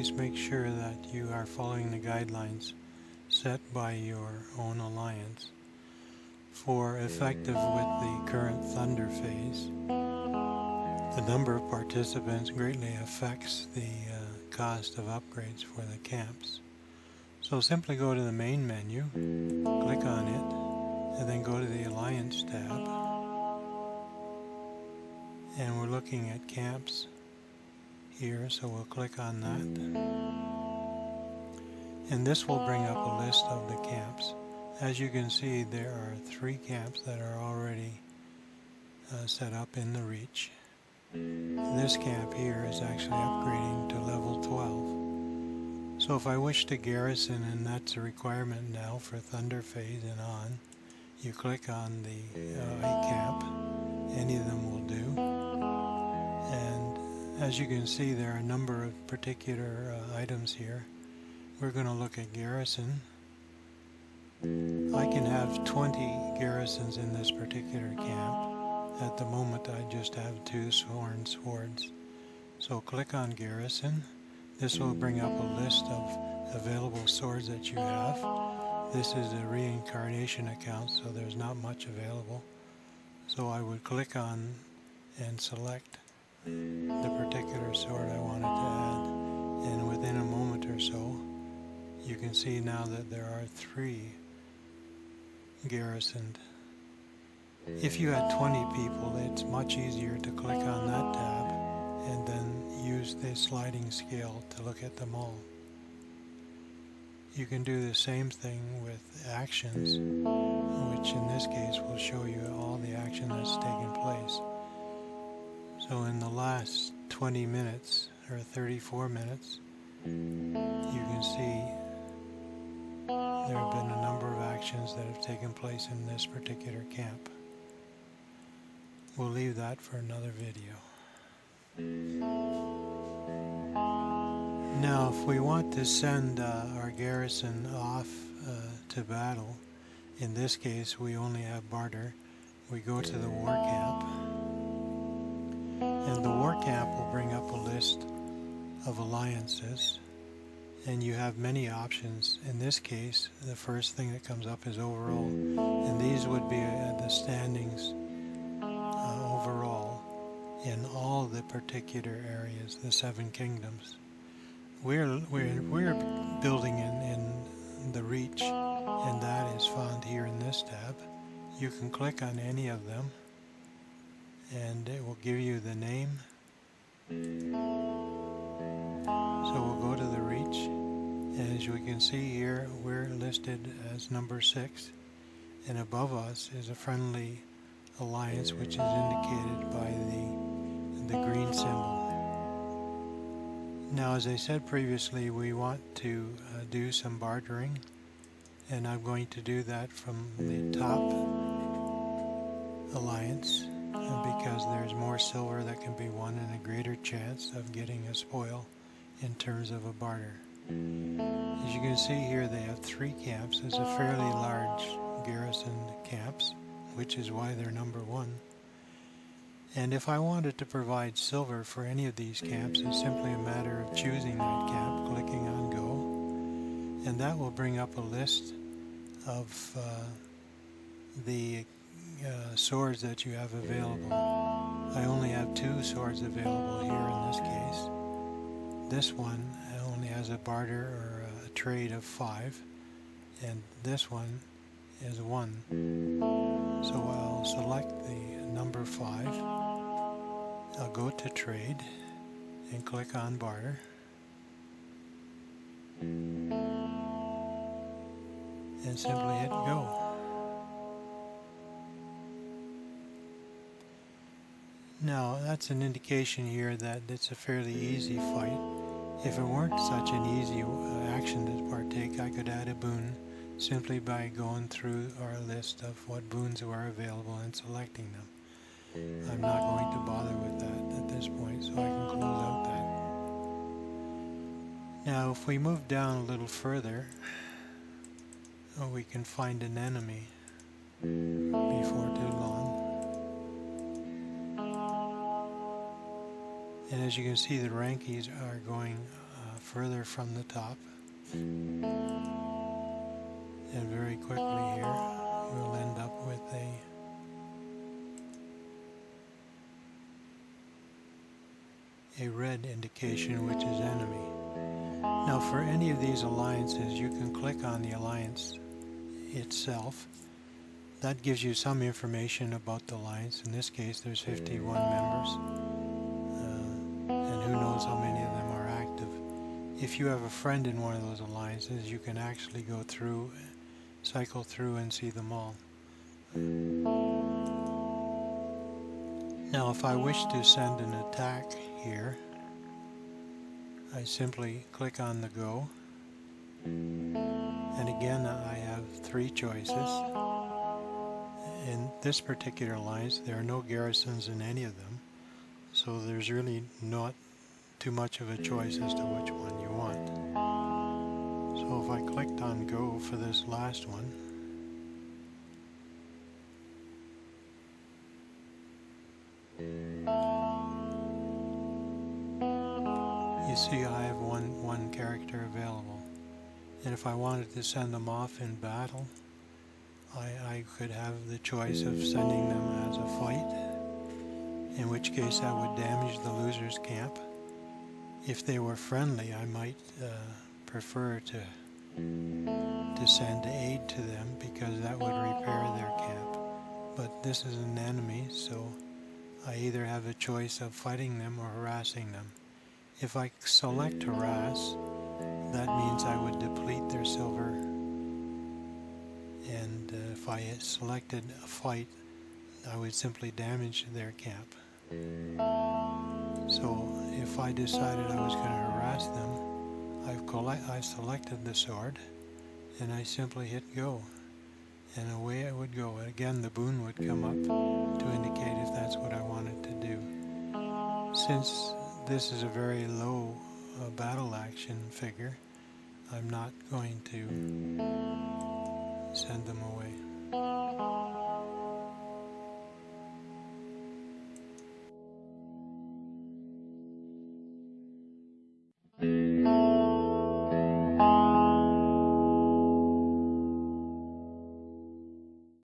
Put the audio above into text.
always make sure that you are following the guidelines set by your own alliance. For effective with the current thunder phase, the number of participants greatly affects the cost of upgrades for the camps. So simply go to the main menu, click on it, and then go to the Alliance tab. And we're looking at camps here, so we'll click on that. And this will bring up a list of the camps. As you can see, there are 3 camps that are already set up in the Reach. This camp here is actually upgrading to level 12. So if I wish to garrison, and that's a requirement now for Thunder Phase and on, you click on the A camp. Any of them will do. And as you can see, there are a number of particular items here. We're going to look at garrison. I can have 20 garrisons in this particular camp. At the moment I just have 2 sworn swords. So click on garrison. This will bring up a list of available swords that you have. This is a reincarnation account, so there's not much available. So I would click on and select the particular sword I wanted to add. And within a moment or so, you can see now that there are 3 garrisoned. If you had 20 people, it's much easier to click on that tab and then use the sliding scale to look at them all. You can do the same thing with actions, which in this case will show you all the action that's taken place. So in the last 20 minutes or 34 minutes, you can see there have been a number of actions that have taken place in this particular camp. We'll leave that for another video. Now, if we want to send our garrison off to battle, in this case we only have barter, we go to the war camp. And the war camp will bring up a list of alliances. And you have many options. In this case, the first thing that comes up is overall. And these would be the standings overall in all the particular areas, the 7 kingdoms. We're building in the Reach, and that is found here in this tab. You can click on any of them, and it will give you the name. So we'll go to the Reach, and as we can see here, we're listed as number 6, and above us is a friendly alliance, which is indicated by the green symbol. Now, as I said previously, we want to do some bartering, and I'm going to do that from the top alliance, because there's more silver that can be won and a greater chance of getting a spoil in terms of a barter. As you can see here, they have 3 camps. It's a fairly large garrisoned camps, which is why they're number 1. And if I wanted to provide silver for any of these camps, it's simply a matter of choosing that camp, clicking on go, and that will bring up a list of the swords that you have available. I only have 2 swords available here in this case. This one only has a barter or a trade of 5, and this one is 1. So I'll select the number 5. I'll go to trade and click on barter. And simply hit go. Now, that's an indication here that it's a fairly easy fight. If it weren't such an easy action to partake, I could add a boon simply by going through our list of what boons are available and selecting them. I'm not going to bother with that at this point, so I can close out that. Now, if we move down a little further, we can find an enemy before too long. And as you can see, the rankies are going further from the top. And very quickly here, we'll end up with a red indication, which is enemy. Now for any of these alliances, you can click on the alliance itself. That gives you some information about the alliance. In this case, there's 51 members, and who knows how many of them are active. If you have a friend in one of those alliances, you can actually go through, cycle through and see them all. Now if I wish to send an attack here, I simply click on the go, and again I have 3 choices. In this particular alliance, there are no garrisons in any of them, so there's really not too much of a choice as to which one you want. So if I clicked on go for this last one, you see I have one character available. And if I wanted to send them off in battle, I could have the choice of sending them as a fight, in which case that would damage the loser's camp. If they were friendly, I might prefer to send aid to them, because that would repair their camp. But this is an enemy, so I either have a choice of fighting them or harassing them. If I select harass, that means I would deplete their silver. And if I had selected a fight, I would simply damage their camp. So if I decided I was going to harass them, I selected the sword, and I simply hit go. And away I would go. Again, the boon would come up to indicate if that's what I wanted to do. Since this is a very low battle action figure, I'm not going to send them away.